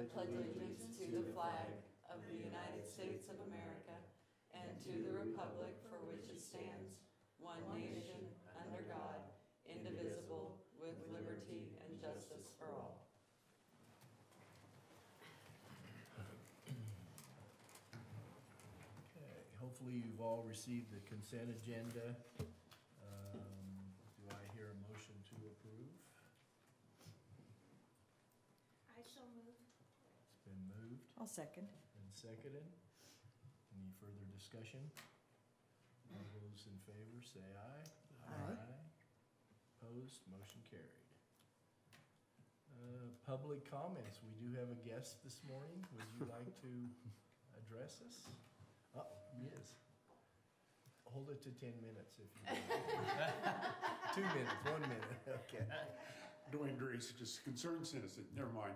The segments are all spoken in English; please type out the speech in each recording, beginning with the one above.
pledge allegiance to the flag of the United States of America and to the republic for which it stands, one nation, under God, indivisible, with liberty and justice for all. Okay, hopefully you've all received the consent agenda. Do I hear a motion to approve? I so move. It's been moved I'll second. and seconded. Any further discussion? All those in favor say aye. Aye. Opposed, motion carried. Public comments. We do have a guest this morning. Would you like to address us? Oh, yes. Hold it to 10 minutes if you want. 2 minutes, 1 minute, okay. Dwayne Grace, just a concerned citizen, never mind.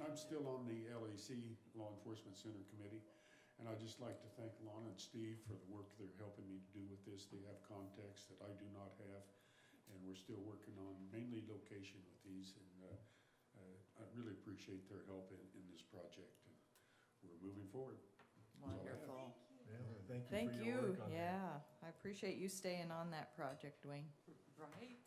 I'm still on the LAC, Law Enforcement Center Committee, and I'd just like to thank Lana and Steve for the work they're helping me to do with this. They have context that I do not have, and we're still working on mainly location with these, and I really appreciate their help in this project. And we're moving forward. Wonderful. Yeah, well, thank Thank you for your you, work on that. yeah. I appreciate you staying on that project, Dwayne. Right?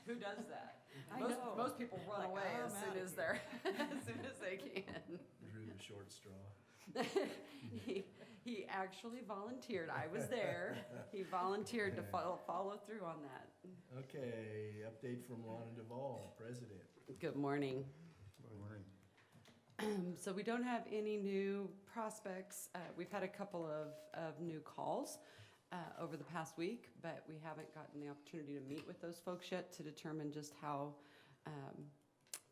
Who does that? I most, know. most people run Like, away I'm as soon outta as they're, as soon as they can. Drew the short straw. He actually volunteered. I was there. He volunteered to follow through on that. Okay, update from Lana Duvall, President. Good morning. Good morning. So we don't have any new prospects. We've had a couple of new calls over the past week, but we haven't gotten the opportunity to meet with those folks yet to determine just how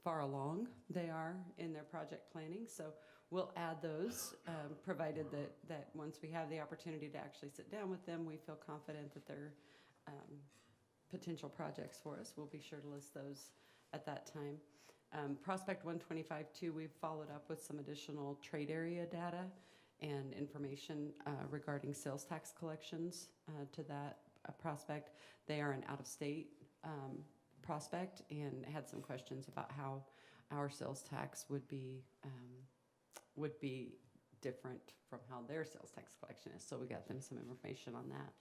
far along they are in their project planning. So we'll add those, provided that once we have the opportunity to actually sit down with them, we feel confident that they're potential projects for us. We'll be sure to list those at that time. Prospect 125-2, we've followed up with some additional trade area data and information regarding sales tax collections to that prospect. They are an out-of-state prospect and had some questions about how our sales tax would be different from how their sales tax collection is. So we got them some information on that.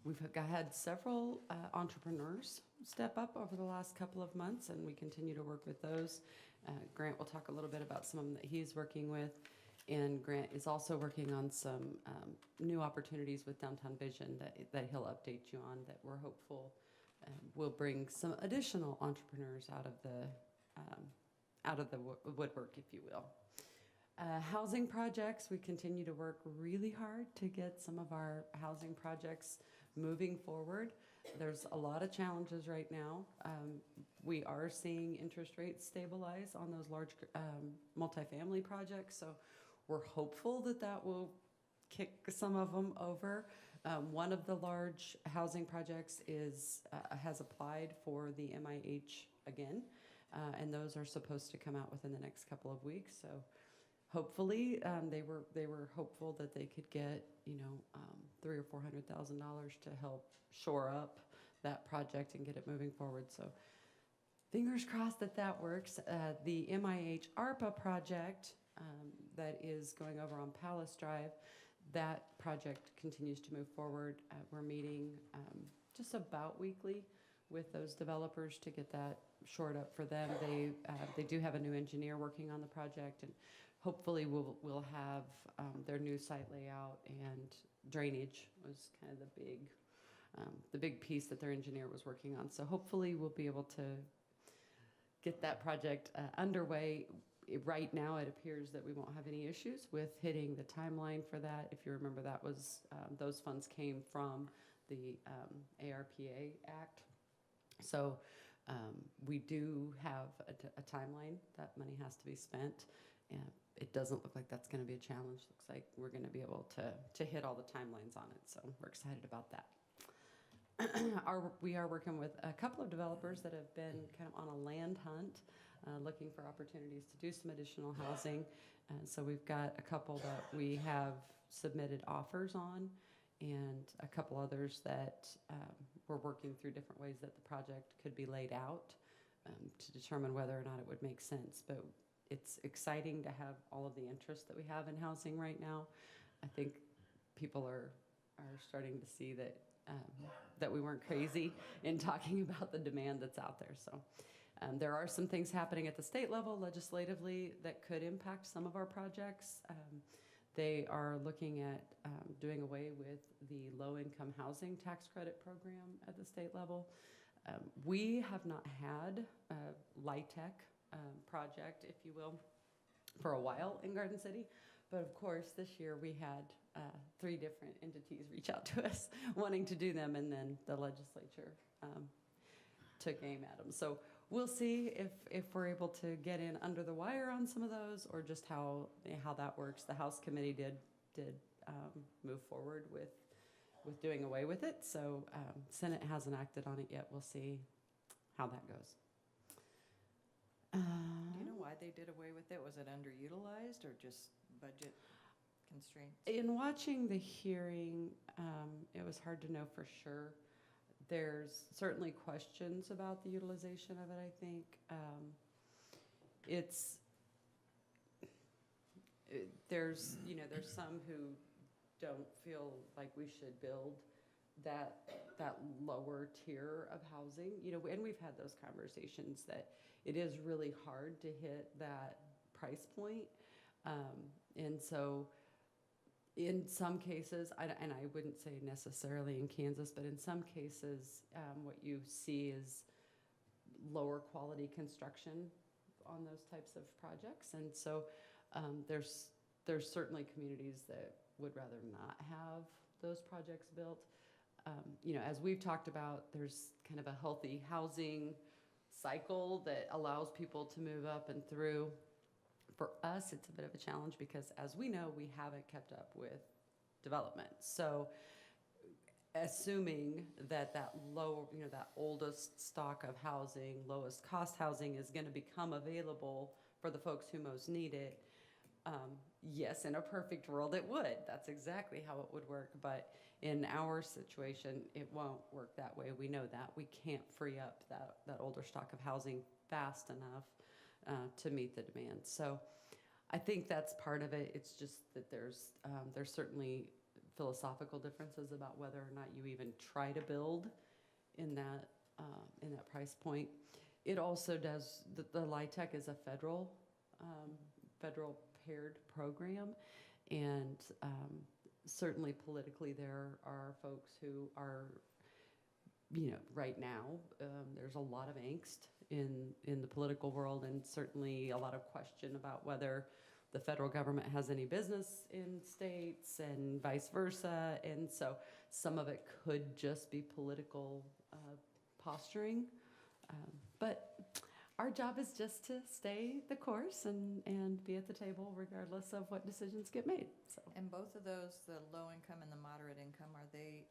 We've had several entrepreneurs step up over the last couple of months, and we continue to work with those. Grant will talk a little bit about some of them that he's working with, and Grant is also working on some new opportunities with Downtown Vision that he'll update you on, that we're hopeful will bring some additional entrepreneurs out of the woodwork, if you will. Housing projects, we continue to work really hard to get some of our housing projects moving forward. There's a lot of challenges right now. We are seeing interest rates stabilize on those large multifamily projects, so we're hopeful that that will kick some of them over. One of the large housing projects has applied for the MIH again, and those are supposed to come out within the next couple of weeks. So hopefully, they were hopeful that they could get $300,000 or $400,000 to help shore up that project and get it moving forward. So fingers crossed that works. The MIH ARPA project that is going over on Palace Drive, that project continues to move forward. We're meeting just about weekly with those developers to get that shored up for them. They do have a new engineer working on the project, and hopefully we'll have their new site layout, and drainage was kind of the big piece that their engineer was working on. So hopefully we'll be able to get that project underway. Right now it appears that we won't have any issues with hitting the timeline for that. If you remember, that was those funds came from the ARPA Act. So we do have a timeline that money has to be spent, and it doesn't look like that's going to be a challenge. Looks like we're going to be able to hit all the timelines on it, so we're excited about that. We are working with a couple of developers that have been kind of on a land hunt, looking for opportunities to do some additional housing. So we've got a couple that we have submitted offers on, and a couple others that we're working through different ways that the project could be laid out. to determine whether or not it would make sense. But it's exciting to have all of the interest that we have in housing right now. I think people are starting to see that that we weren't crazy in talking about the demand that's out there. So there are some things happening at the state level legislatively that could impact some of our projects. They are looking at doing away with the low-income housing tax credit program at the state level. We have not had a LIHTC project, if you will, for a while in Garden City. But of course, this year we had 3 different entities reach out to us wanting to do them, and then the legislature took aim at them. So we'll see if we're able to get in under the wire on some of those, or just how that works. The House committee did move forward with doing away with it. So Senate hasn't acted on it yet. We'll see how that goes. Do you know why they did away with it? Was it underutilized or just budget constraints? In watching the hearing, it was hard to know for sure. There's certainly questions about the utilization of it, I think. There's some who don't feel like we should build that lower tier of housing, and we've had those conversations that it is really hard to hit that price point. And so in some cases, and I wouldn't say necessarily in Kansas, but in some cases, what you see is lower quality construction on those types of projects. And so there's certainly communities that would rather not have those projects built. As we've talked about, there's kind of a healthy housing cycle that allows people to move up and through. For us, it's a bit of a challenge because, as we know, we haven't kept up with development. So assuming that that oldest stock of housing, lowest cost housing is going to become available for the folks who most need it, yes, in a perfect world it would. That's exactly how it would work. But in our situation, it won't work that way. We know that. We can't free up that older stock of housing fast enough to meet the demand. So I think that's part of it. It's just that there's certainly philosophical differences about whether or not you even try to build in that price point. It also does, the LIHTC is a federal paired program, and certainly politically there are folks who are, right now there's a lot of angst in the political world, and certainly a lot of question about whether the federal government has any business in states and vice versa. And so some of it could just be political posturing. But our job is just to stay the course and be at the table regardless of what decisions get made. So. And both of those, the low income and the moderate income, are they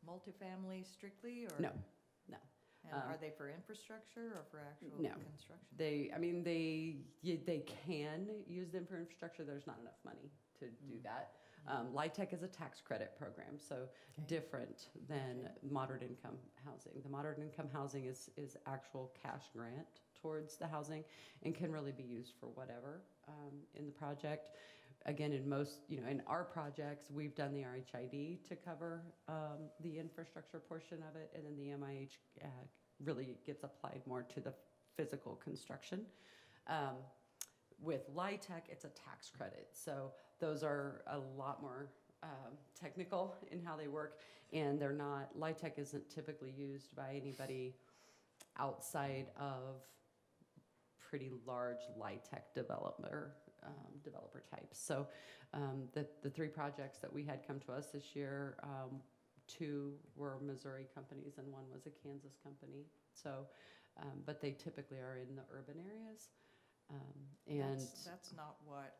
multifamily strictly, or? No. And are they for infrastructure or for actual No. construction? They can use them for infrastructure. There's not enough money to do that. LIHTC is a tax credit program, so different than moderate income housing. The moderate income housing is actual cash grant towards the housing and can really be used for whatever in the project. Again, in our projects, we've done the RHID to cover the infrastructure portion of it, and then the MIH really gets applied more to the physical construction. With LIHTC, it's a tax credit, so those are a lot more technical in how they work, and LIHTC isn't typically used by anybody outside of pretty large LIHTC developer types. So the 3 projects that we had come to us this year, 2 were Missouri companies and 1 was a Kansas company. So, but they typically are in the urban areas. And that's not what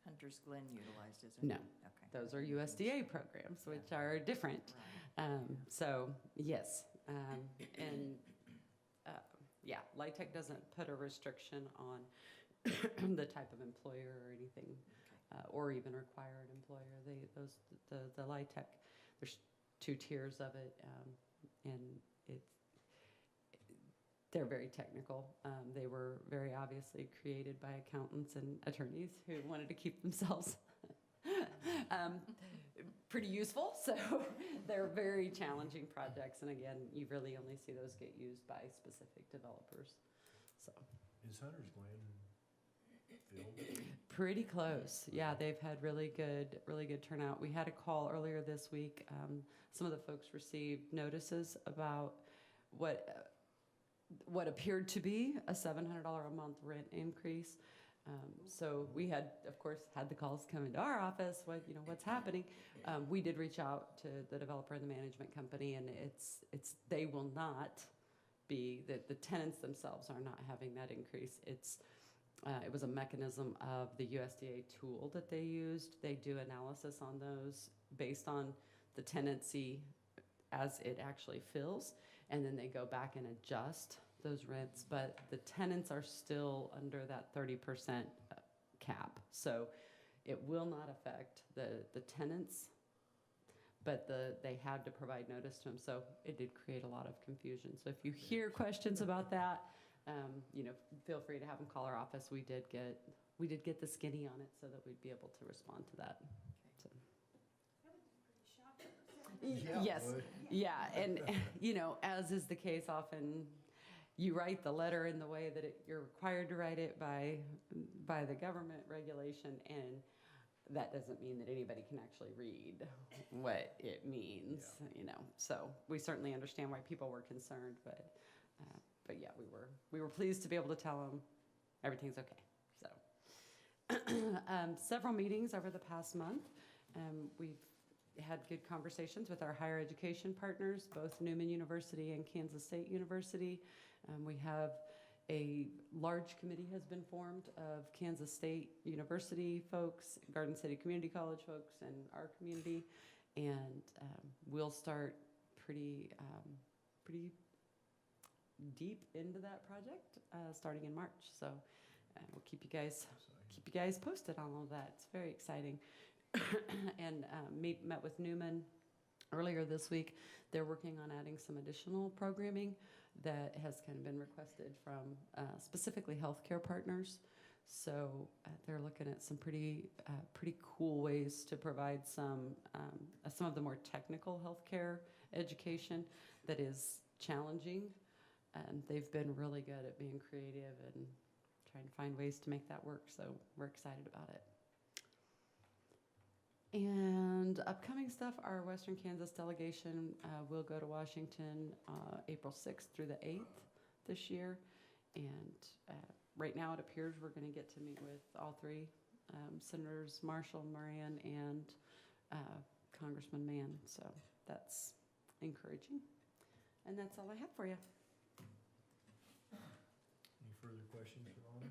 Hunter's Glen utilized, is it? No. Okay. those are USDA programs, which are different. So yes, yeah, LIHTC doesn't put a restriction on the type of employer or anything, or even require an employer. The LIHTC, there's 2 tiers of it, and they're very technical. They were very obviously created by accountants and attorneys who wanted to keep themselves pretty useful. So they're very challenging projects. And again, you really only see those get used by specific developers. So Is Hunter's Glen filled? pretty close. Yeah, they've had really good turnout. We had a call earlier this week. Some of the folks received notices about what appeared to be a $700 a month rent increase. So we had, of course, had the calls come into our office. What's happening? We did reach out to the developer and the management company, and they will not be the tenants themselves are not having that increase. It was a mechanism of the USDA tool that they used. They do analysis on those based on the tenancy as it actually fills, and then they go back and adjust those rents, but the tenants are still under that 30% cap. So it will not affect the tenants, but they had to provide notice to them. So it did create a lot of confusion. So if you hear questions about that, feel free to have them call our office. We did get the skinny on it so that we'd be able to respond to that. So. That would be pretty shocking. Yes, yeah, and as is the case often, you write the letter in the way that you're required to write it by the government regulation, and that doesn't mean that anybody can actually read what it means, So we certainly understand why people were concerned, but yeah, we were pleased to be able to tell them everything's okay. So several meetings over the past month. We've had good conversations with our higher education partners, both Newman University and Kansas State University. We have a large committee has been formed of Kansas State University folks, Garden City Community College folks, and our community, and we'll start pretty deep into that project starting in March. So we'll keep you guys posted on all of that. It's very exciting. And met with Newman earlier this week. They're working on adding some additional programming that has kind of been requested from specifically healthcare partners. So they're looking at some pretty cool ways to provide some of the more technical healthcare education that is challenging. And they've been really good at being creative and trying to find ways to make that work. So we're excited about it. And upcoming stuff, our Western Kansas delegation will go to Washington April 6th through the 8th this year. And right now it appears we're going to get to meet with all three, Senators Marshall, Moran, and Congressman Mann. So that's encouraging. And that's all I have for you. Any further questions for Lana?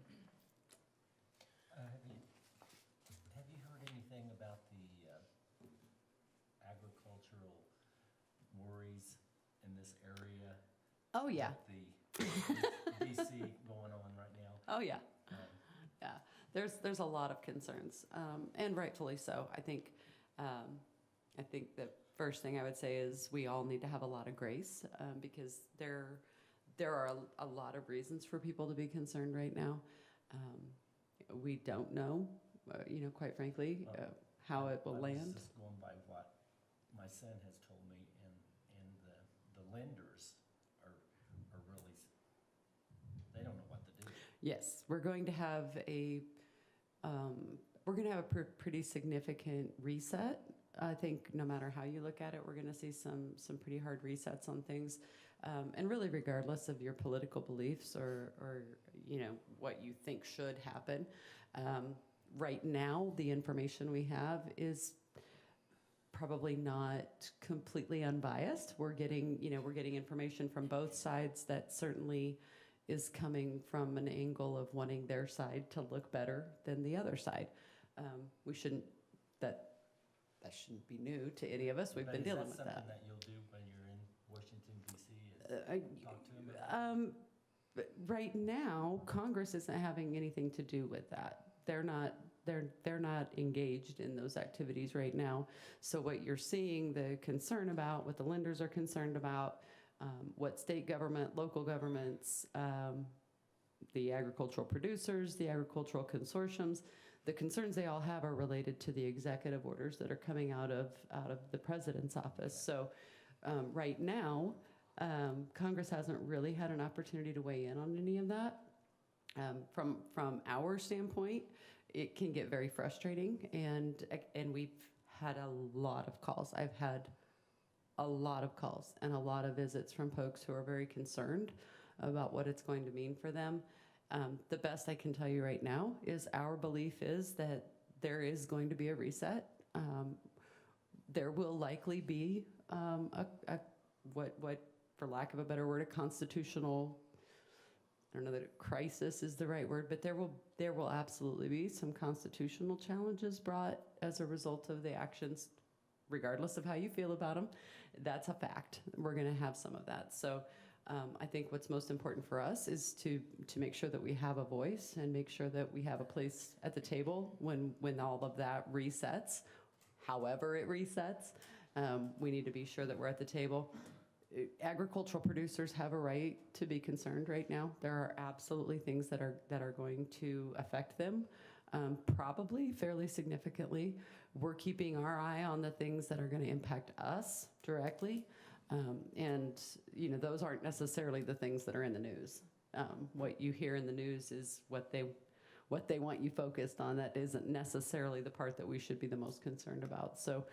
Have you heard anything about the agricultural worries in this area? Oh, yeah. With the DC going on right now? Oh, yeah. Yeah. There's a lot of concerns, and rightfully so. I think the first thing I would say is we all need to have a lot of grace because there are a lot of reasons for people to be concerned right now. We don't know, quite frankly, how it will land. I was just going by what my son has told me, and the lenders are really, they don't know what to do. Yes, we're going to have a pretty significant reset. I think no matter how you look at it, we're going to see some pretty hard resets on things, and really regardless of your political beliefs or what you think should happen. Right now, the information we have is probably not completely unbiased. We're getting information from both sides that certainly is coming from an angle of wanting their side to look better than the other side. That shouldn't be new to any of us. We've been dealing with that. Is that something that you'll do when you're in Washington, D.C., talk to them? Right now, Congress isn't having anything to do with that. They're not engaged in those activities right now. So what you're seeing the concern about, what the lenders are concerned about, what state government, local governments, the agricultural producers, the agricultural consortiums, the concerns they all have are related to the executive orders that are coming out of the president's office. So right now, Congress hasn't really had an opportunity to weigh in on any of that. From our standpoint, it can get very frustrating, and we've had a lot of calls. I've had a lot of calls and a lot of visits from folks who are very concerned about what it's going to mean for them. The best I can tell you right now is our belief is that there is going to be a reset. There will likely be what, for lack of a better word, a constitutional, I don't know that crisis is the right word, but there will absolutely be some constitutional challenges brought as a result of the actions, regardless of how you feel about them. That's a fact. We're going to have some of that. So I think what's most important for us is to make sure that we have a voice and make sure that we have a place at the table when all of that resets, however it resets. We need to be sure that we're at the table. Agricultural producers have a right to be concerned right now. There are absolutely things that are going to affect them, probably fairly significantly. We're keeping our eye on the things that are going to impact us directly. And, those aren't necessarily the things that are in the news. What you hear in the news is what they want you focused on. That isn't necessarily the part that we should be the most concerned about. So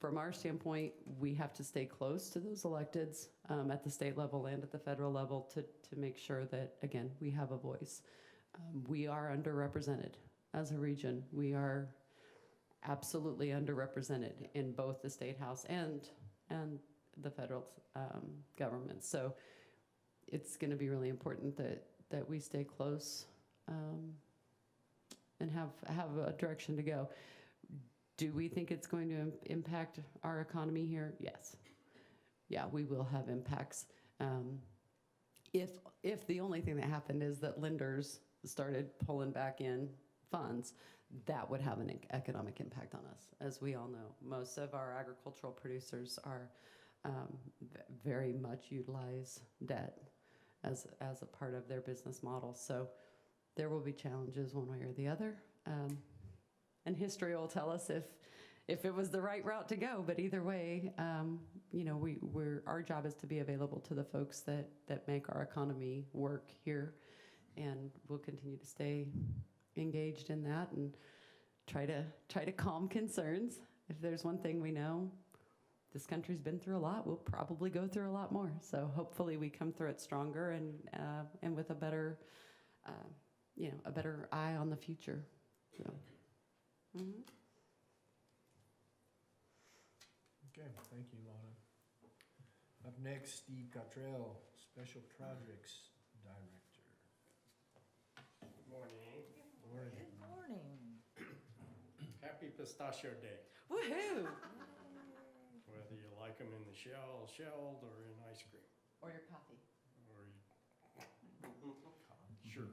from our standpoint, we have to stay close to those electeds at the state level and at the federal level to make sure that, again, we have a voice. We are underrepresented as a region. We are absolutely underrepresented in both the state house and the federal government. So it's going to be really important that we stay close and have a direction to go. Do we think it's going to impact our economy here? Yes. Yeah, we will have impacts. If the only thing that happened is that lenders started pulling back in funds, that would have an economic impact on us. As we all know, most of our agricultural producers are very much utilize debt as a part of their business model. So there will be challenges one way or the other. And history will tell us if it was the right route to go. But either way, our job is to be available to the folks that make our economy work here, and we'll continue to stay engaged in that and try to calm concerns. If there's one thing we know, this country's been through a lot. We'll probably go through a lot more. So hopefully we come through it stronger and with a better eye on the future. So. Mm-hmm. Okay, thank you, Lana. Up next, Steve Cottrell, Special Projects Director. Good morning. Morning. Good morning. Happy Pistachio Day. Woohoo! Whether you like them in the shelled, or in ice cream. Or your coffee. Sure.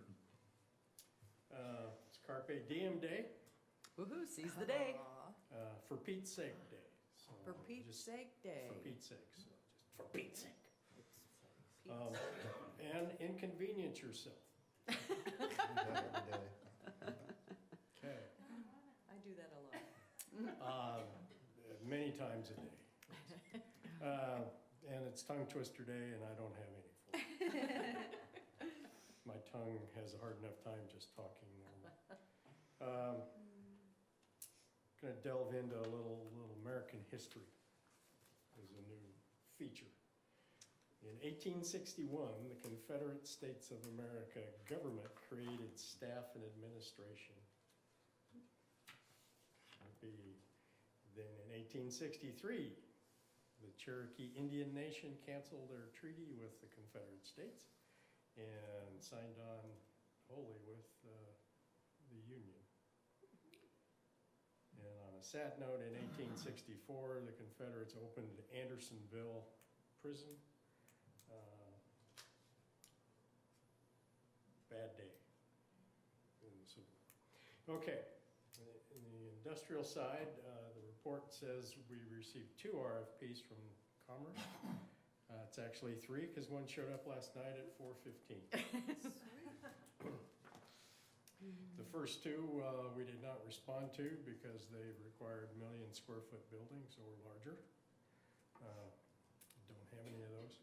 It's Carpe Diem Day, Woohoo! Seize the day. for Pete's sake day. So For Pete's just sake day. For Pete's sake, so just for Pete's sake. Pete's And inconvenience yourself. We do that every day. Okay. I do that a lot. Many times a day. And it's tongue twister day, and I don't have any for it. My tongue has a hard enough time just talking normal. Gonna delve into a little American history as a new feature. In 1861, the Confederate States of America government created staff and administration. Then in 1863, the Cherokee Indian Nation canceled their treaty with the Confederate States and signed on wholly with the Union. And on a sad note, in 1864, the Confederates opened Andersonville Prison. Bad day in the Civil War. Okay, in the industrial side, the report says we received 2 RFPs from Commerce. It's actually 3, because one showed up last night at 4:15. The first 2, we did not respond to because they required million-square-foot buildings or larger. Don't have any of those.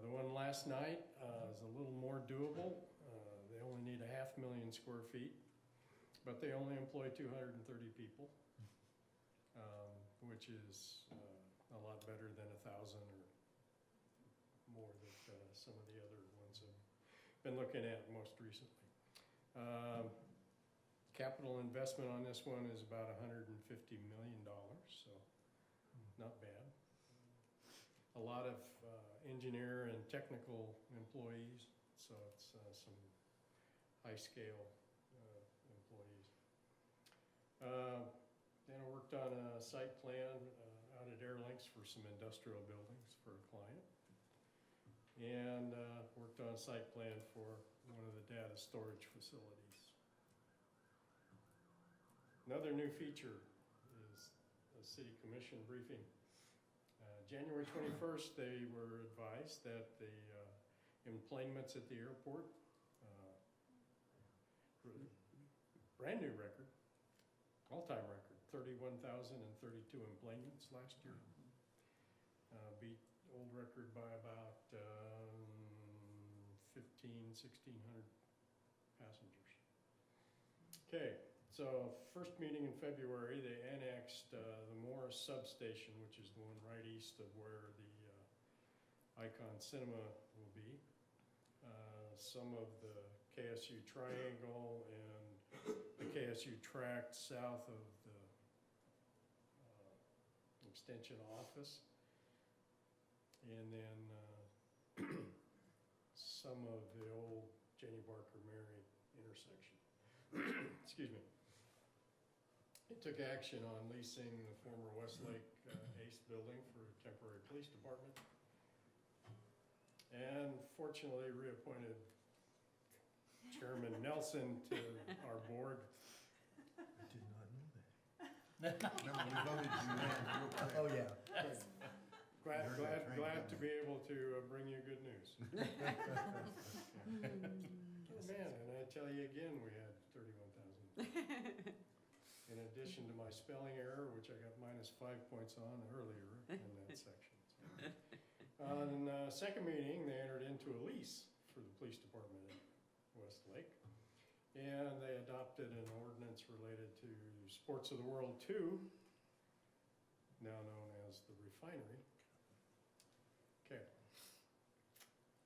The one last night is a little more doable. They only need 500,000 square feet, but they only employ 230 people, which is a lot better than 1,000 or more that some of the other ones have been looking at most recently. Capital investment on this one is about $150 million, so not bad. A lot of engineer and technical employees, so it's some high-scale employees. Then I worked on a site plan out at Air Links for some industrial buildings for a client. And worked on a site plan for one of the data storage facilities. Another new feature is a city commission briefing. January 21st, they were advised that the employments at the airport, brand new record, all-time record, 31,032 employments last year. Beat old record by about 1,600 passengers. Okay, so first meeting in February, they annexed the Morris substation, which is the one right east of where the Icon Cinema will be. Some of the KSU Triangle and the KSU tract south of the extension office. And then some of the old Jenny Barker Mary intersection. Excuse me. It took action on leasing the former Westlake Ace building for a temporary police department. And fortunately reappointed Chairman Nelson to our board. I did not know that. Remember, we voted you in real quick. Oh, yeah. Glad to be able to bring you good news. Oh, man, and I tell you again, we had 31,000. In addition to my spelling error, which I got -5 points on earlier in that section. On the second meeting, they entered into a lease for the police department in Westlake. And they adopted an ordinance related to Sports of the World 2, now known as the refinery. Okay.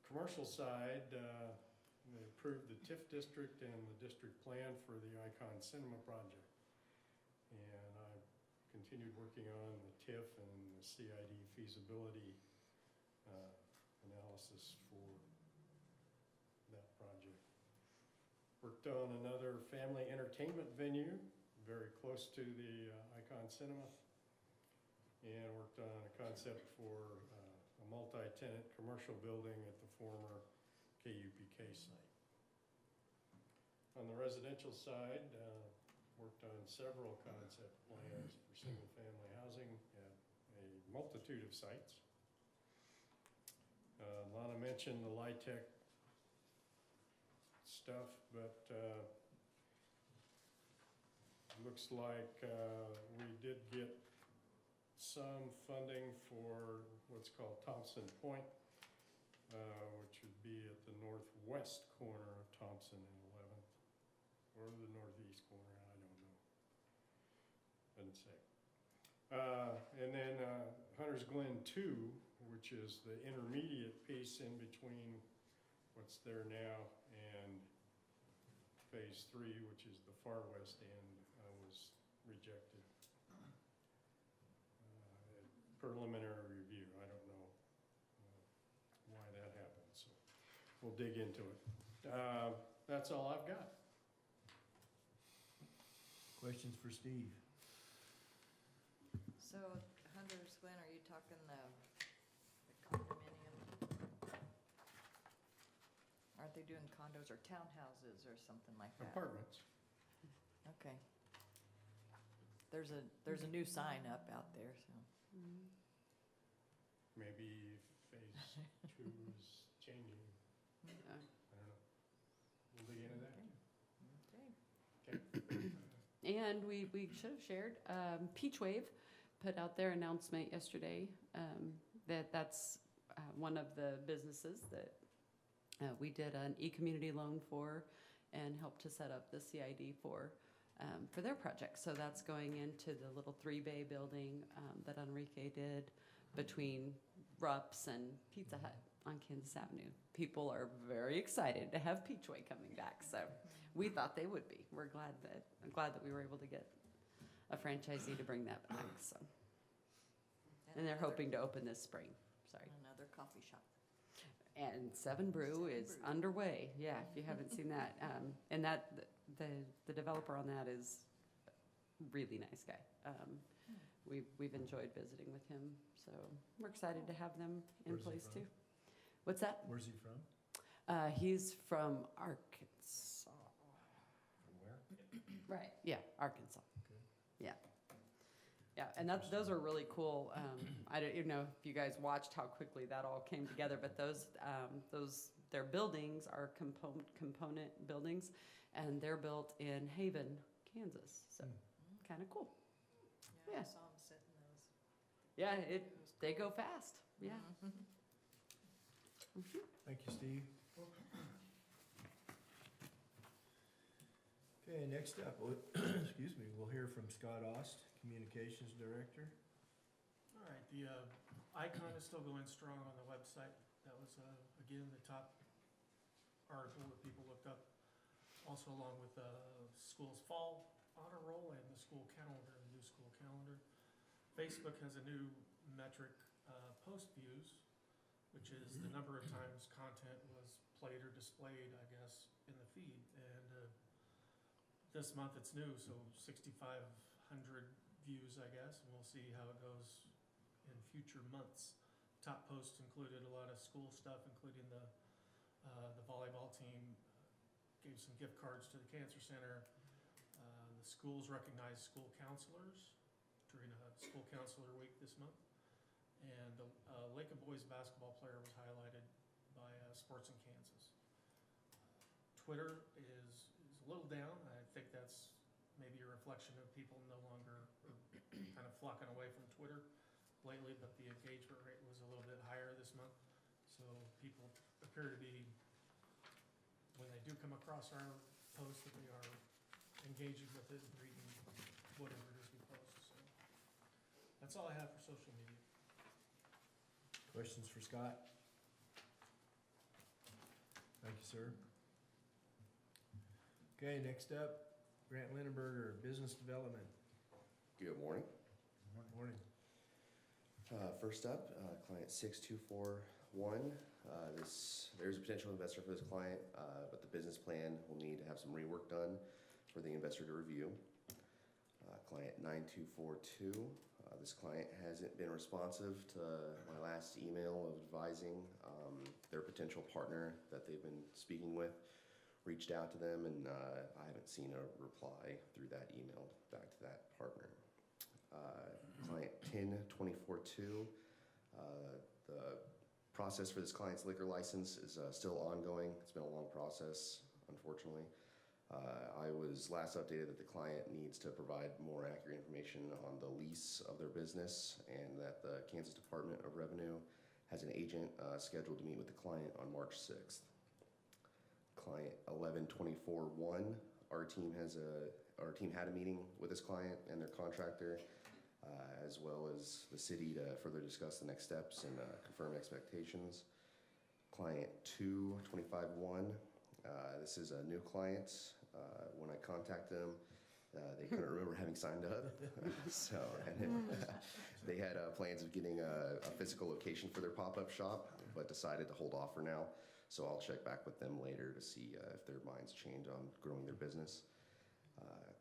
Commercial side, they approved the TIF district and the district plan for the Icon Cinema project. And I continued working on the TIF and the CID feasibility analysis for that project. Worked on another family entertainment venue very close to the Icon Cinema. And worked on a concept for a multi-tenant commercial building at the former KUPK site. On the residential side, worked on several concept plans for single-family housing at a multitude of sites. Lana mentioned the LIHTC stuff, but looks like we did get some funding for what's called Thompson Point, which would be at the northwest corner of Thompson and 11th, or the northeast corner, I don't know. Doesn't say. And then Hunter's Glen 2, which is the intermediate piece in between what's there now and phase 3, which is the far west end, was rejected. Preliminary review, I don't know why that happened, so we'll dig into it. That's all I've got. Questions for Steve? So Hunter's Glen, are you talking the condominium? Aren't they doing condos or townhouses or something like that? Apartments. Okay. There's a new sign up out there, so. Maybe phase two is changing, Yeah. I don't know. We'll dig into that. Okay. Okay. And we should have shared, Peach Wave put out their announcement yesterday, that's one of the businesses that we did an e-community loan for and helped to set up the CID for their project. So that's going into the little 3-bay building that Enrique did between Rupp's and Pizza Hut on Kansas Avenue. People are very excited to have Peachway coming back, so we thought they would be. I'm glad that we were able to get a franchisee to bring that back, so. And they're another- hoping to open this spring, sorry. Another coffee shop. And Seven Brew Seven is Brew. underway, yeah, if you haven't seen that. And that, the developer on that is a really nice guy. We've enjoyed visiting with him, so we're excited to have them in Where's he place from? too. What's that? Where's he from? He's from Arkansas. From where? Right. Yeah, Arkansas. Okay. Yeah. Yeah, and those are really cool. I don't even know if you guys watched how quickly that all came together, but their buildings are component buildings, and they're built in Haven, Kansas. So kind of cool. Yeah, Yeah. I saw them sitting those. Yeah, It was they cool. go fast. Yeah. Mhm. Thank you, Steve. Okay, next up, excuse me, we'll hear from Scott Ost, Communications Director. All right, the icon is still going strong on the website. That was, again, the top article that people looked up. Also along with the school's fall honor roll and the school calendar, the new school calendar. Facebook has a new metric, post views, which is the number of times content was played or displayed, I guess, in the feed. And this month it's new, so 6,500 views, I guess, and we'll see how it goes in future months. Top posts included a lot of school stuff, including the volleyball team gave some gift cards to the Cancer Center. The schools recognized school counselors during a school counselor week this month. And the Lake of Boys basketball player was highlighted by Sports in Kansas. Twitter is a little down. I think that's maybe a reflection of people no longer kind of flocking away from Twitter lately, but the engagement rate was a little bit higher this month. So people appear to be, when they do come across our post, that they are engaging with it and reading whatever it is we post. So that's all I have for social media. Questions for Scott? Thank you, sir. Okay, next up, Grant Lindenberger, Business Development. Good morning. Morning. First up, client 6241. There's a potential investor for this client, but the business plan will need to have some rework done for the investor to review. Client 9242. This client hasn't been responsive to my last email of advising their potential partner that they've been speaking with. Reached out to them, and I haven't seen a reply through that email back to that partner. Client 10242. The process for this client's liquor license is still ongoing. It's been a long process, unfortunately. I was last updated that the client needs to provide more accurate information on the lease of their business, and that the Kansas Department of Revenue has an agent scheduled to meet with the client on March 6th. Client 11241. Our team had a meeting with this client and their contractor, as well as the city, to further discuss the next steps and confirm expectations. Client 2251. This is a new client. When I contacted them, they couldn't remember having signed up. So, and they had plans of getting a physical location for their pop-up shop, but decided to hold off for now. So I'll check back with them later to see if their minds change on growing their business.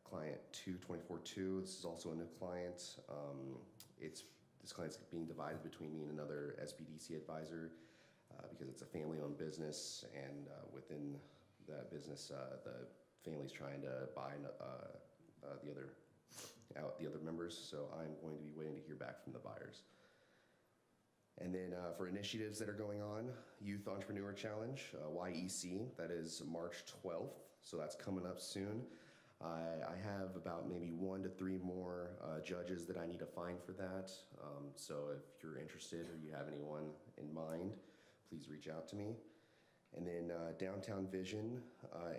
Client 2242, this is also a new client. This client's being divided between me and another SBDC advisor because it's a family-owned business, and within that business, the family's trying to buy the other members. So I'm going to be waiting to hear back from the buyers. And then for initiatives that are going on, Youth Entrepreneur Challenge, YEC, that is March 12th, so that's coming up soon. I have about maybe 1 to 3 more judges that I need to find for that. So if you're interested or you have anyone in mind, please reach out to me. And then Downtown Vision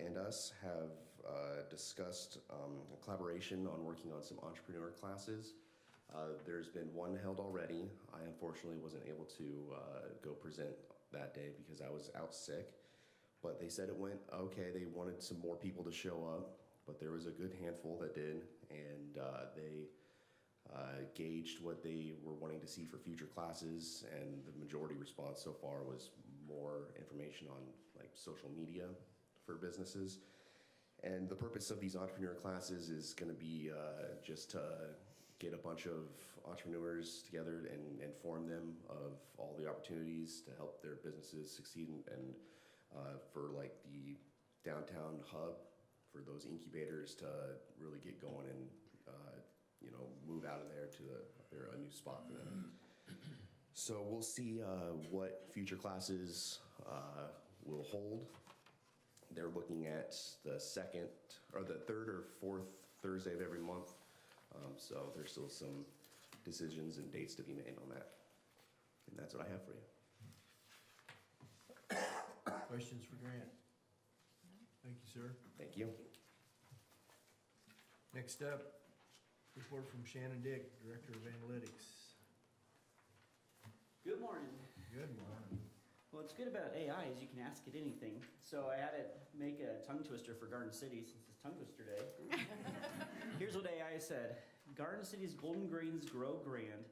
and us have discussed a collaboration on working on some entrepreneur classes. There's been one held already. I unfortunately wasn't able to go present that day because I was out sick, but they said it went okay. They wanted some more people to show up, but there was a good handful that did, and they gauged what they were wanting to see for future classes, and the majority response so far was more information on like social media for businesses. And the purpose of these entrepreneur classes is going to be just to get a bunch of entrepreneurs together and inform them of all the opportunities to help their businesses succeed, and for like the downtown hub for those incubators to really get going and move out of there to a new spot for them. So we'll see what future classes will hold. They're looking at the second or the third or fourth Thursday of every month. So there's still some decisions and dates to be made on that. And that's what I have for you. Questions for Grant? Thank you, sir. Thank you. Next up, report from Shannon Dick, Director of Analytics. Good morning. Good morning. Well, what's good about AI is you can ask it anything. So I had it make a tongue twister for Garden City since it's tongue twister day. Here's what AI said. Garden City's golden grains grow grand.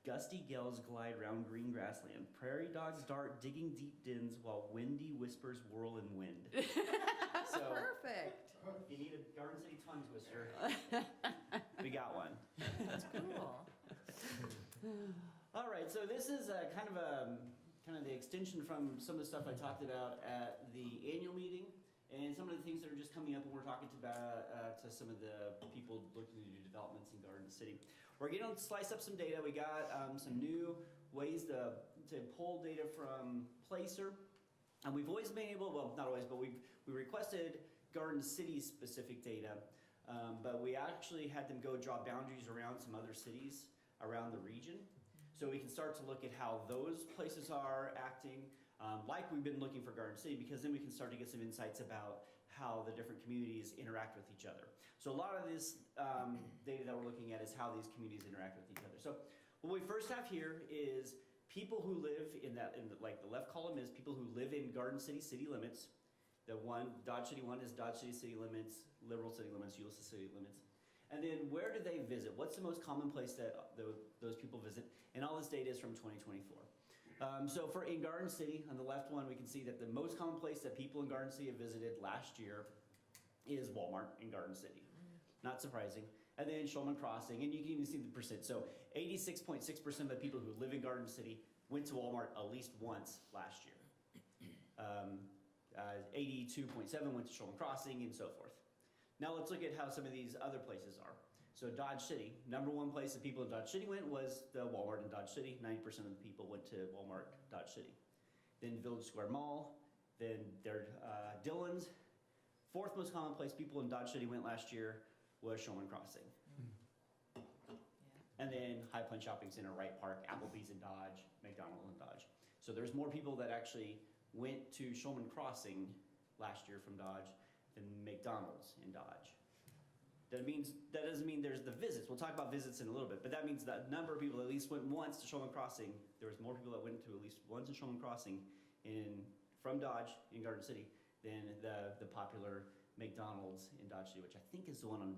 Gusty gales glide round green grassland. Prairie dogs dart digging deep dens while windy whispers whirl in wind. So Perfect. if you need a Garden City tongue twister, we got one. That's cool. All right, so this is kind of the extension from some of the stuff I talked about at the annual meeting, and some of the things that are just coming up when we're talking to some of the people looking to do developments in Garden City. We're going to slice up some data. We got some new ways to pull data from Placer, and we've always been able, well, not always, but we requested Garden City specific data, but we actually had them go draw boundaries around some other cities around the region. So we can start to look at how those places are acting, like we've been looking for Garden City, because then we can start to get some insights about how the different communities interact with each other. So a lot of this data that we're looking at is how these communities interact with each other. So what we first have here is people who live like the left column is people who live in Garden City city limits. The one, Dodge City 1 is Dodge City city limits, Liberal city limits, Ulysses city limits. And then where do they visit? What's the most common place that those people visit? And all this data is from 2024. So in Garden City, on the left one, we can see that the most common place that people in Garden City have visited last year is Walmart in Garden City. Not surprising. And then Shulman Crossing, and you can even see the percent. So 86.6% of the people who live in Garden City went to Walmart at least once last year. 82.7 went to Shulman Crossing, and so forth. Now let's look at how some of these other places are. So Dodge City, number one place that people in Dodge City went was the Walmart in Dodge City. 90% of the people went to Walmart, Dodge City. Then Village Square Mall, then Dillon's. Fourth most common place people in Dodge City went last year was Shulman Crossing. And then High Plains Shopping Center, Wright Park, Applebee's in Dodge, McDonald's in Dodge. So there's more people that actually went to Shulman Crossing last year from Dodge than McDonald's in Dodge. That doesn't mean there's the visits. We'll talk about visits in a little bit, but that means that number of people at least went once to Shulman Crossing. There was more people that went to at least once in Shulman Crossing from Dodge in Garden City than the popular McDonald's in Dodge City, which I think is the one on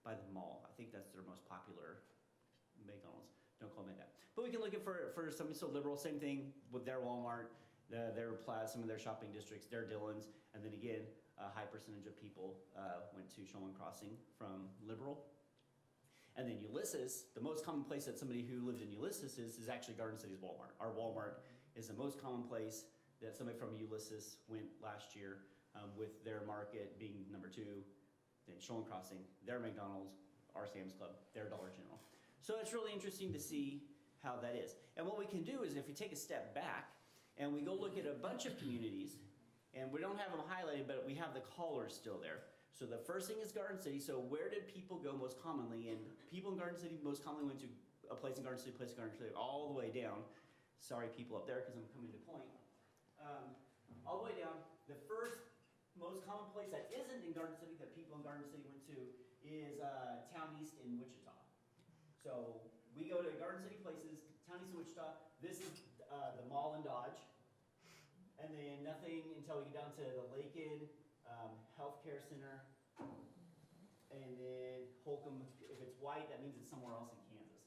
by the mall. I think that's their most popular McDonald's. Don't call me that. But we can look at for something so Liberal, same thing with their Walmart, their Plaza, some of their shopping districts, their Dillons, and then again, a high percentage of people went to Shulman Crossing from Liberal. And then Ulysses, the most common place that somebody who lived in Ulysses is actually Garden City's Walmart. Our Walmart is the most common place that somebody from Ulysses went last year, with their market being number 2, then Shulman Crossing, their McDonald's, our Sam's Club, their Dollar General. So it's really interesting to see how that is. And what we can do is if we take a step back and we go look at a bunch of communities, and we don't have them highlighted, but we have the colors still there. So the first thing is Garden City. So where did people go most commonly? And people in Garden City most commonly went to a place in Garden City, place in Garden City, all the way down. Sorry, people up there, because I'm coming to point. All the way down. The first most common place that isn't in Garden City that people in Garden City went to is Town East in Wichita. So we go to Garden City places, Town East in Wichita. This is the mall in Dodge. And then nothing until we get down to the Lakin Healthcare Center. And then Holcomb, if it's white, that means it's somewhere else in Kansas.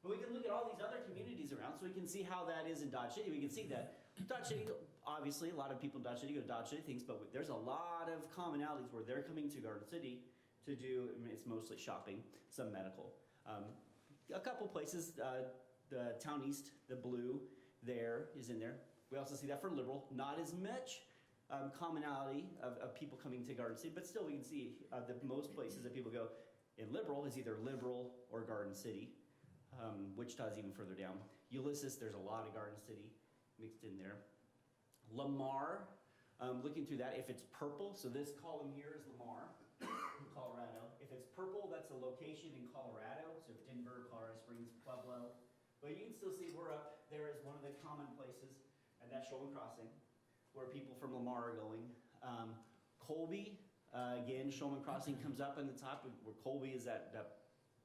But we can look at all these other communities around, so we can see how that is in Dodge City. We can see that Dodge City, obviously, a lot of people in Dodge City go to Dodge City things, but there's a lot of commonalities where they're coming to Garden City to do, I mean, it's mostly shopping, some medical. A couple places, the Town East, the blue there is in there. We also see that for Liberal, not as much commonality of people coming to Garden City, but still we can see the most places that people go in Liberal is either Liberal or Garden City. Wichita's even further down. Ulysses, there's a lot of Garden City mixed in there. Lamar, looking through that, if it's purple, so this column here is Lamar, Colorado. If it's purple, that's a location in Colorado, so Denver, Colorado Springs, Pueblo. But you can still see we're up there as one of the common places, and that's Shoreland Crossing, where people from Lamar are going. Colby, again, Shoreland Crossing comes up in the top, where Colby is that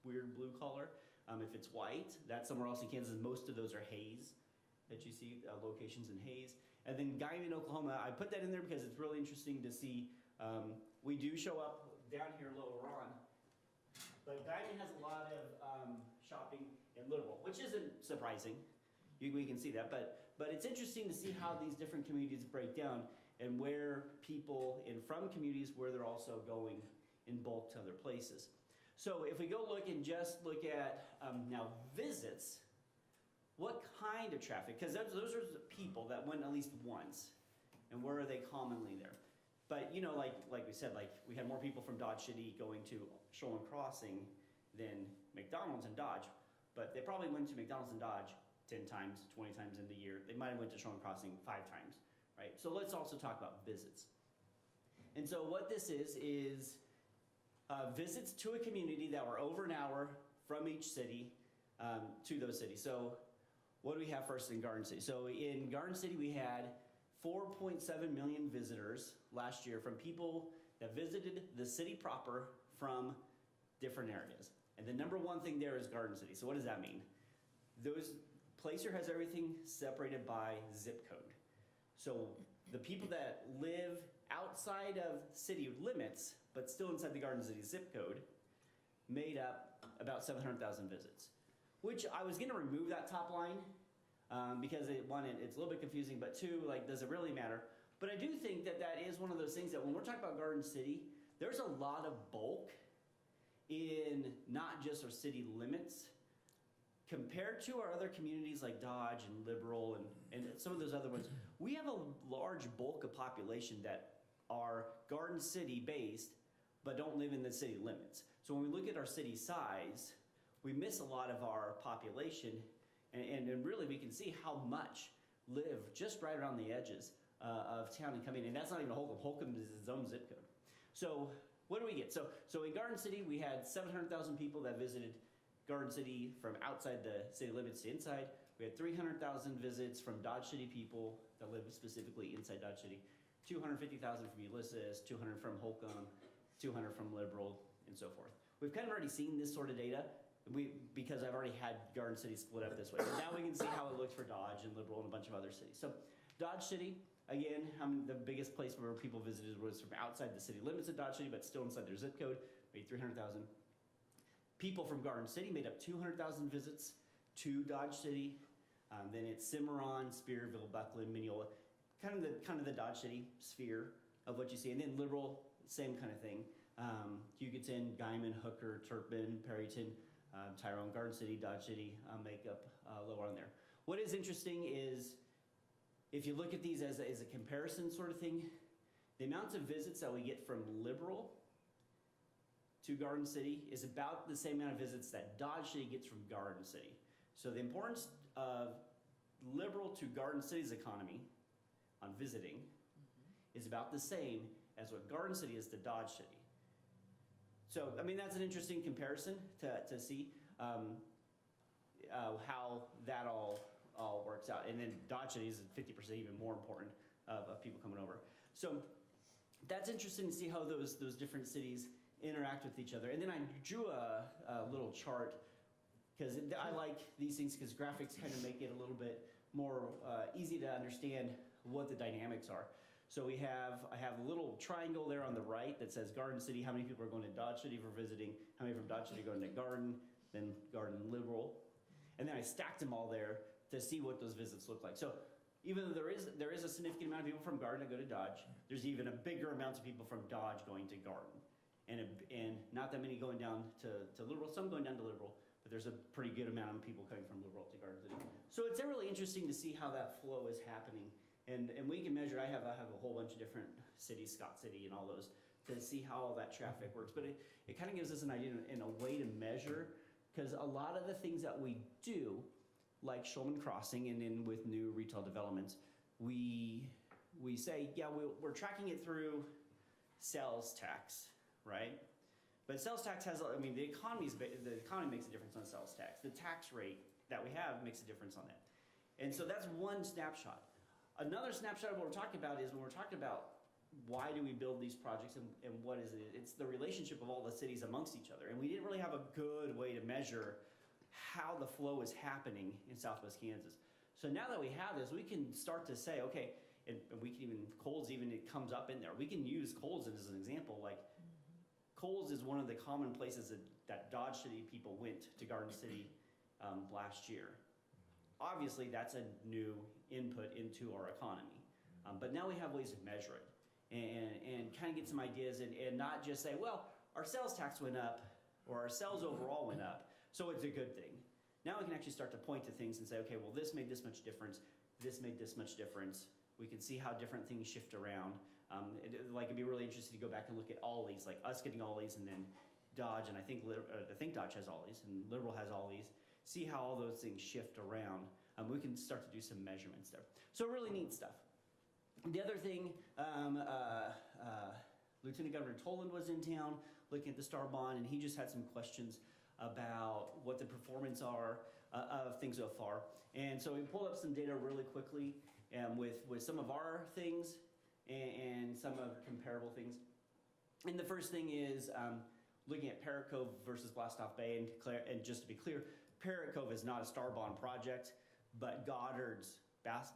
weird blue color. If it's white, that's somewhere else in Kansas. Most of those are Hays that you see, locations in Hays. And then Guyman, Oklahoma, I put that in there because it's really interesting to see. We do show up down here lower on, but Guyman has a lot of shopping in Liberal, which isn't surprising. We can see that, but it's interesting to see how these different communities break down and where people from communities where they're also going in bulk to other places. So if we go look and just look at now visits, what kind of traffic? Because those are the people that went at least once, and where are they commonly there? But you know, like we said, like we had more people from Dodge City going to Shoreland Crossing than McDonald's and Dodge, but they probably went to McDonald's and Dodge 10 times, 20 times in the year. They might have went to Shoreland Crossing 5 times, right? So let's also talk about visits. And so what this is visits to a community that were over an hour from each city to those cities. So what do we have first in Garden City? So in Garden City, we had 4.7 million visitors last year from people that visited the city proper from different areas. And the number one thing there is Garden City. So what does that mean? Placer has everything separated by zip code. So the people that live outside of city limits, but still inside the Garden City zip code, made up about 700,000 visits. Which I was gonna remove that top line because one, it's a little bit confusing, but two, like, does it really matter? But I do think that that is one of those things that when we're talking about Garden City, there's a lot of bulk in not just our city limits, compared to our other communities like Dodge and Liberal and some of those other ones. We have a large bulk of population that are Garden City based, but don't live in the city limits. So when we look at our city size, we miss a lot of our population, and really we can see how much live just right around the edges of town and come in. And that's not even Holcomb. Holcomb is its own zip code. So what do we get? So in Garden City, we had 700,000 people that visited Garden City from outside the city limits to inside. We had 300,000 visits from Dodge City people that live specifically inside Dodge City. 250,000 from Ulysses, 200 from Holcomb, 200 from Liberal, and so forth. We've kind of already seen this sort of data because I've already had Garden City split up this way. So now we can see how it looks for Dodge and Liberal and a bunch of other cities. So Dodge City, again, the biggest place where people visited was from outside the city limits of Dodge City, but still inside their zip code, made 300,000. People from Garden City made up 200,000 visits to Dodge City. Then it's Cimarron, Spearville, Buckland, Mineola, kind of the Dodge City sphere of what you see. And then Liberal, same kind of thing. Hugoton, Guyman, Hooker, Turpin, Perryton, Tyrone, Garden City, Dodge City make up lower on there. What is interesting is if you look at these as a comparison sort of thing, the amounts of visits that we get from Liberal to Garden City is about the same amount of visits that Dodge City gets from Garden City. So the importance of Liberal to Garden City's economy on visiting is about the same as what Garden City is to Dodge City. So, I mean, that's an interesting comparison to see how that all works out. And then Dodge City is 50% even more important of people coming over. So that's interesting to see how those different cities interact with each other. And then I drew a little chart because I like these things because graphics kind of make it a little bit more easy to understand what the dynamics are. So I have a little triangle there on the right that says Garden City, how many people are going to Dodge City for visiting, how many from Dodge City are going to Garden, then Garden Liberal. And then I stacked them all there to see what those visits look like. So even though there is a significant amount of people from Garden that go to Dodge, there's even a bigger amount of people from Dodge going to Garden. And not that many going down to Liberal, some going down to Liberal, but there's a pretty good amount of people coming from Liberal to Garden City. So it's really interesting to see how that flow is happening. And we can measure, I have a whole bunch of different cities, Scott City and all those, to see how all that traffic works. But it kind of gives us an idea and a way to measure, because a lot of the things that we do, like Shulman Crossing and then with new retail developments, we say, yeah, we're tracking it through sales tax, right? But sales tax has, I mean, the economy makes a difference on sales tax. The tax rate that we have makes a difference on that. And so that's one snapshot. Another snapshot of what we're talking about is when we're talking about why do we build these projects and what is it? It's the relationship of all the cities amongst each other. And we didn't really have a good way to measure how the flow is happening in Southwest Kansas. So now that we have this, we can start to say, okay, and we can even, Coles even, it comes up in there. We can use Coles as an example. Like, Coles is one of the common places that Dodge City people went to Garden City last year. Obviously, that's a new input into our economy. But now we have ways to measure it and kind of get some ideas and not just say, well, our sales tax went up or our sales overall went up, so it's a good thing. Now we can actually start to point to things and say, okay, well, this made this much difference. This made this much difference. We can see how different things shift around. It'd be really interesting to go back and look at Ollie's, like us getting Ollie's and then Dodge, and I think Dodge has Ollie's and Liberal has Ollie's. See how all those things shift around. We can start to do some measurements there. So really neat stuff. The other thing, Lieutenant Governor Toland was in town looking at the Star Bond, and he just had some questions about what the performance are of things so far. And so we pulled up some data really quickly with some of our things and some of comparable things. And the first thing is looking at Parrot Cove versus Blastoff Bay. And just to be clear, Parrot Cove is not a Star Bond project, but Goddard's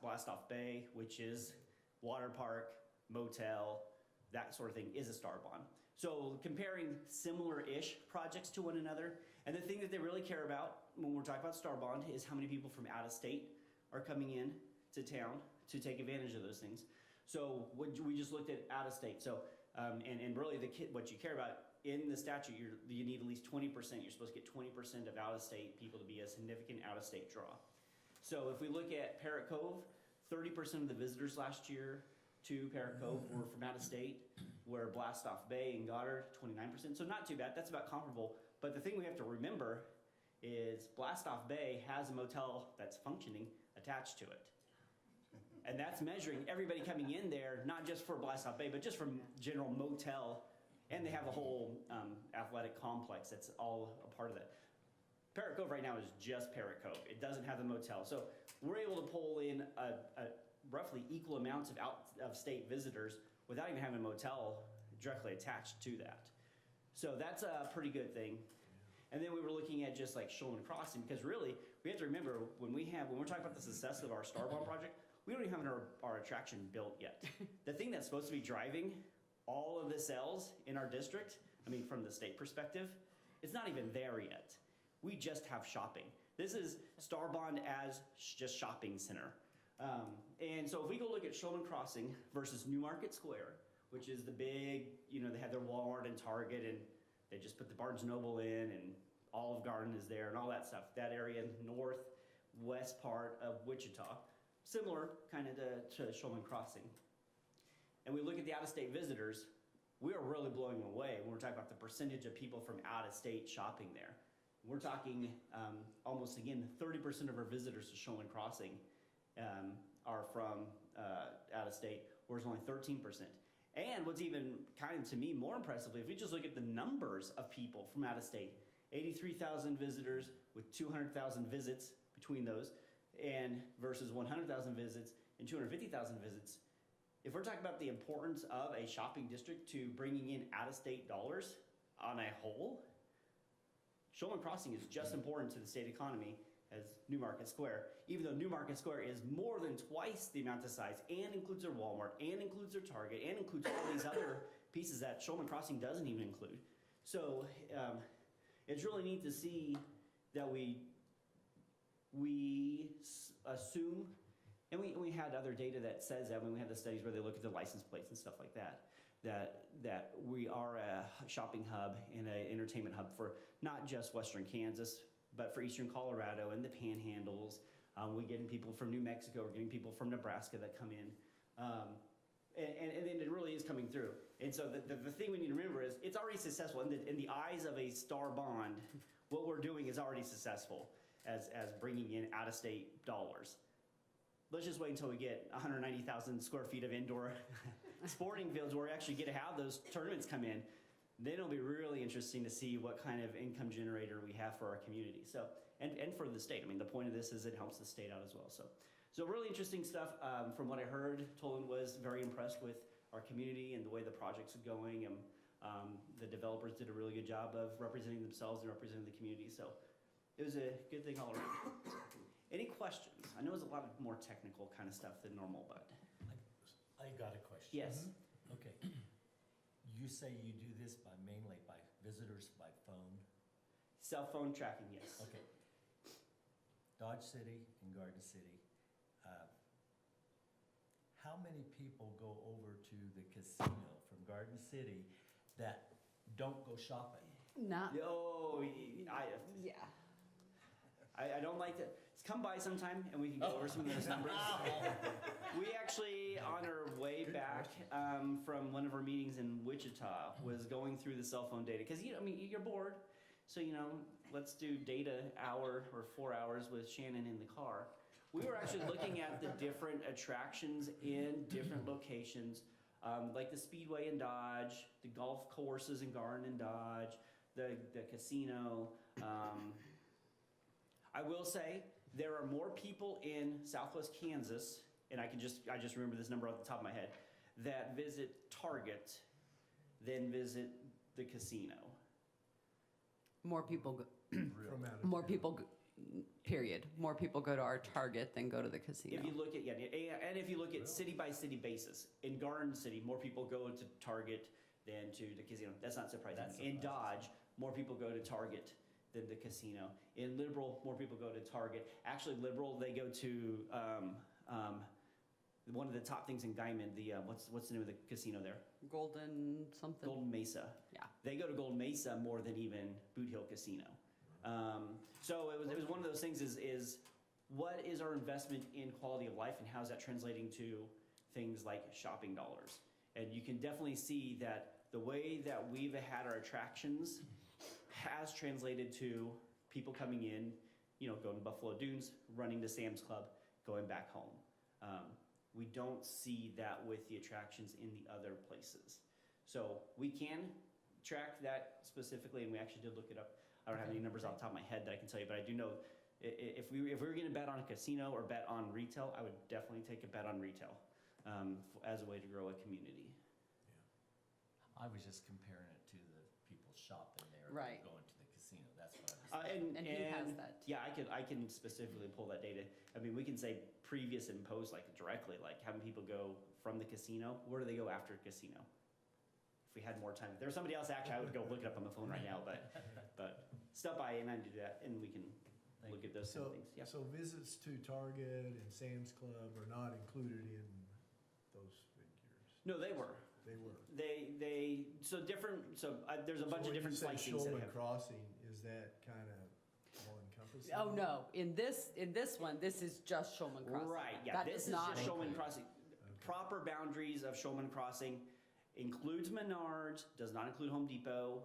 Blastoff Bay, which is water park, motel, that sort of thing, is a Star Bond. So comparing similar-ish projects to one another, and the thing that they really care about when we're talking about Star Bond is how many people from out of state are coming in to town to take advantage of those things. So we just looked at out of state. So and really what you care about in the statute, you need at least 20%. You're supposed to get 20% of out of state people to be a significant out of state draw. So if we look at Parrot Cove, 30% of the visitors last year to Parrot Cove were from out of state, where Blastoff Bay and Goddard, 29%. So not too bad. That's about comparable. But the thing we have to remember is Blastoff Bay has a motel that's functioning attached to it. And that's measuring everybody coming in there, not just for Blastoff Bay, but just from general motel. And they have a whole athletic complex that's all a part of that. Parrot Cove right now is just Parrot Cove. It doesn't have the motel. So we're able to pull in a roughly equal amounts of out-of-state visitors without even having a motel directly attached to that. So that's a pretty good thing. And then we were looking at just like Shulman Crossing, because really, we have to remember, when we're talking about the success of our Star Bond project, we don't even have our attraction built yet. The thing that's supposed to be driving all of the sales in our district, I mean, from the state perspective, it's not even there yet. We just have shopping. This is Star Bond as just shopping center. And so if we go look at Shulman Crossing versus New Market Square, which is the big, they have their Walmart and Target, and they just put the Barnes Noble in, and Olive Garden is there, and all that stuff. That area, northwest part of Wichita, similar kind of to Shulman Crossing. And we look at the out-of-state visitors, we are really blowing away when we're talking about the percentage of people from out-of-state shopping there. We're talking almost, again, 30% of our visitors to Shulman Crossing are from out of state, whereas only 13%. And what's even kind of, to me, more impressively, if we just look at the numbers of people from out of state, 83,000 visitors with 200,000 visits between those, and versus 100,000 visits and 250,000 visits. If we're talking about the importance of a shopping district to bringing in out-of-state dollars on a whole, Shulman Crossing is just important to the state economy as Newmarket Square, even though Newmarket Square is more than twice the amount of size and includes their Walmart and includes their Target and includes all these other pieces that Shulman Crossing doesn't even include. So it's really neat to see that we assume, and we had other data that says that when we had the studies where they look at the license plates and stuff like that, that we are a shopping hub and an entertainment hub for not just Western Kansas, but for Eastern Colorado and the Panhandles. We're getting people from New Mexico, we're getting people from Nebraska that come in. And it really is coming through. And so the thing we need to remember is it's already successful. In the eyes of a star bond, what we're doing is already successful as bringing in out-of-state dollars. Let's just wait until we get 190,000 square feet of indoor sporting fields where we actually get to have those tournaments come in. Then it'll be really interesting to see what kind of income generator we have for our community. So, and for the state. I mean, the point of this is it helps the state out as well. So really interesting stuff. From what I heard, Tolan was very impressed with our community and the way the projects are going. And the developers did a really good job of representing themselves and representing the community. So it was a good thing all around. Any questions? I know it's a lot of more technical kind of stuff than normal, but. I got a question. Yes. Okay. You say you do this mainly by visitors by phone? Cell phone tracking, yes. Okay. Dodge City and Garden City. How many people go over to the casino from Garden City that don't go shopping? Not, Yo, yeah. I don't like to. Come by sometime and we can go over some of those numbers. We actually, on our way back from one of our meetings in Wichita, was going through the cell phone data because you're bored, so let's do data hour or 4 hours with Shannon in the car. We were actually looking at the different attractions in different locations, like the Speedway in Dodge, the golf courses in Garden and Dodge, the casino. I will say there are more people in Southwest Kansas, and I just remember this number off the top of my head, that visit Target than visit the casino. More people go, From out of more town. people, period. More people go to our Target than go to the casino. If you look at, and if you look at city by city basis, in Garden City, more people go to Target than to the casino. That's not surprising. In Dodge, more people go to Target than the casino. In Liberal, more people go to Target. Actually, Liberal, they go to one of the top things in Guyman, what's the name of the casino there? Golden something. Golden Mesa. Yeah. They go to Golden Mesa more than even Boot Hill Casino. So it was one of those things is what is our investment in quality of life and how is that translating to things like shopping dollars? And you can definitely see that the way that we've had our attractions has translated to people coming in, going to Buffalo Dunes, running to Sam's Club, going back home. We don't see that with the attractions in the other places. So we can track that specifically, and we actually did look it up. I don't have any numbers off the top of my head that I can tell you, but I do know if we were going to bet on a casino or bet on retail, I would definitely take a bet on retail as a way to grow a community. I was just comparing it to the people shopping there Right. going to the casino. That's what I was saying. And he has that. Yeah, I can specifically pull that data. I mean, we can say previous and post directly, having people go from the casino. Where do they go after casino? If we had more time, if there was somebody else, actually, I would go look it up on the phone right now. But stop by and I do that, and we can look at those kind of things. Yeah. So visits to Target and Sam's Club are not included in those figures? No, they were. They were. So different. So there's a bunch of different slicings. Shulman Crossing, is that kind of all encompassing? Oh, no. In this one, this is just Shulman Crossing. Right, yeah, That this does is not just Shulman include- Crossing. Proper boundaries of Shulman Crossing includes Menards, does not include Home Depot,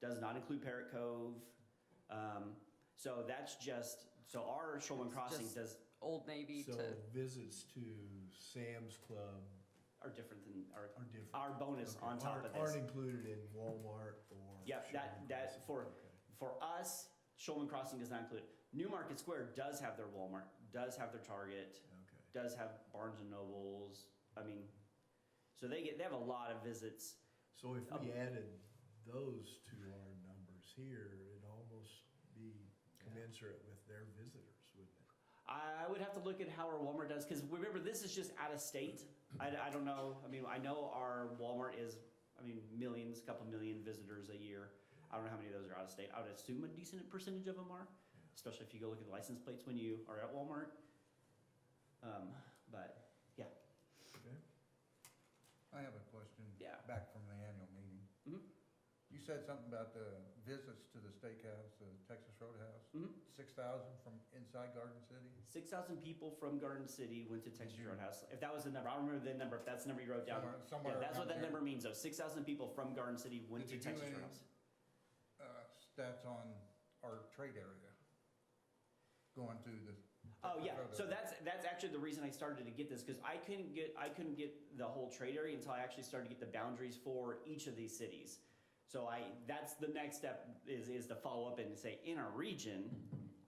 does not include Parrot Cove, So that's just, so our Shulman It's Crossing just- does, Old Navy So to, visits to Sam's Club are different than, are different. our bonus Okay, on top of aren't this. included in Walmart or. Yep, that Sherman for, Crossing. for us, Shulman Crossing does not include. New Market Square does have their Walmart, does have their Target, Okay. does have Barnes and Nobles. I mean, so they have a lot of visits. So if we added those to our numbers here, it'd almost be commensurate with their visitors, wouldn't it? I would have to look at how our Walmart does, because remember, this is just out of state. I don't know, I mean, I know our Walmart is, I mean, millions, couple million visitors a year. I don't know how many of those are out of state. I would assume a decent percentage of them are, especially if you go look at the license plates when you are at Walmart. But, yeah. Okay. I have a question. Yeah. Back from the annual meeting. Mhm. You said something about the visits to the steakhouse, the Texas Roadhouse. Mhm. 6,000 from inside Garden City? 6,000 people from Garden City went to Texas Mhm. Roadhouse. If that was the number, I don't remember the number, if that's the number you wrote down. Somewhere Yeah, that's what around that there. number means, though. 6,000 people from Garden City went Did to you do Texas any- Roadhouse. Stats on our trade area going to the. Oh, yeah, Texas so Roadhouse. that's actually the reason I started to get this, because I couldn't get the whole trade area until I actually started to get the boundaries for each of these cities. So that's the next step is to follow up and say, in our region,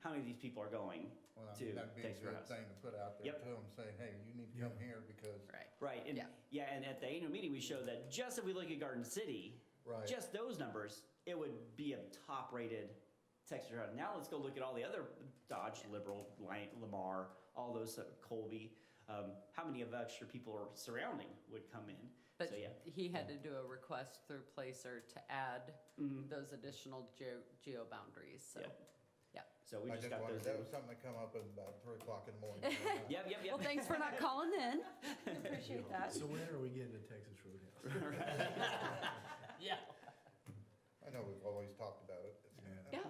how many of these people are going? Well, I to mean, that'd be a Texas good Roadhouse. thing to put out there Yep. to them, saying, hey, you need to come here because. right. Right, and Yeah. and at the annual meeting, we showed that just if we look at Garden City, Right. just those numbers, it would be a top-rated Texas Roadhouse. Now let's go look at all the other Dodge, Liberal, Lamar, all those, Colby. How many of extra people are surrounding would come in? But So, yeah. he had to do a request through Placer to add Mhm. those additional geo boundaries, so. Yeah. Yeah. So we I just just got wondered, those. that in. was something that come up at about 3 o'clock in the morning. Yep. Well, thanks for not calling then. Appreciate that. So when are we getting to Texas Roadhouse? Yeah. I know we've always talked about it. Yeah.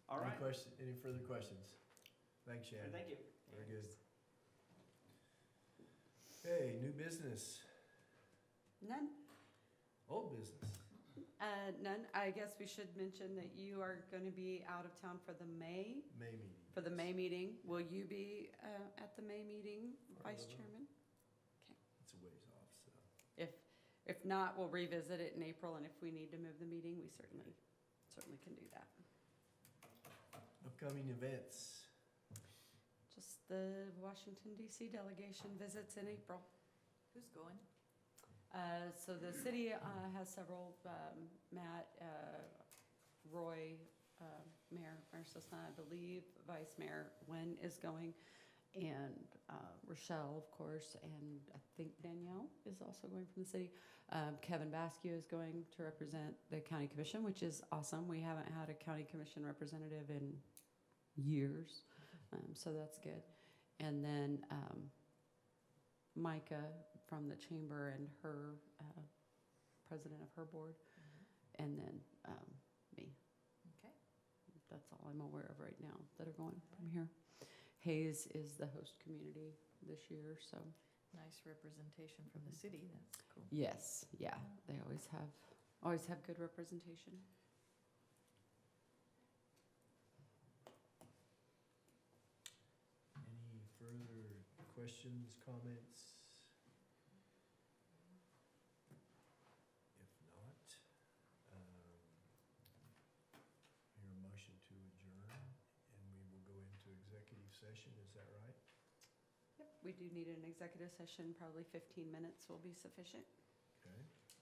All right. Any further questions? Thanks, Shannon. Thank you. Very good. Okay, new business, None? old business. None. I guess we should mention that you are going to be out of town for the May meeting. Will you be at the May meeting, Vice Probably. Chairman? It's a ways off, so. If not, we'll revisit it in April, and if we need to move the meeting, we certainly can do that. Upcoming events. Just the Washington DC delegation visits in April. Who's going? So the city has several, Matt, Roy, Mayor Marcelston, I believe, Vice Mayor Wen is going, and Rochelle, of course, and I think Danielle is also going from the city. Kevin Basque is going to represent the county commission, which is awesome. We haven't had a county commission representative in years, so that's good. And then Micah from the chamber and her president of her board, and then me. Okay. That's all I'm aware of right now that are going from here. Hayes is the host community this year, so Nice representation from the city, that's cool. yes, yeah, they always have good representation. Any further questions, comments? If not, hear a motion to adjourn, and we will go into executive session, is that right? Yep, we do need an executive session, probably 15 minutes will be sufficient. Okay,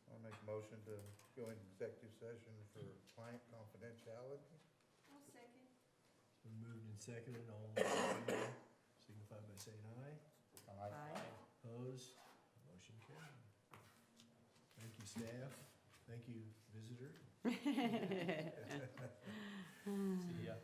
I'll make a motion to go into executive session for client confidentiality. I'll second. it's been moved and seconded, all in favor, signify by saying aye. Aye. Opposed? Motion carried. Thank you, staff. Thank you, visitor. See ya.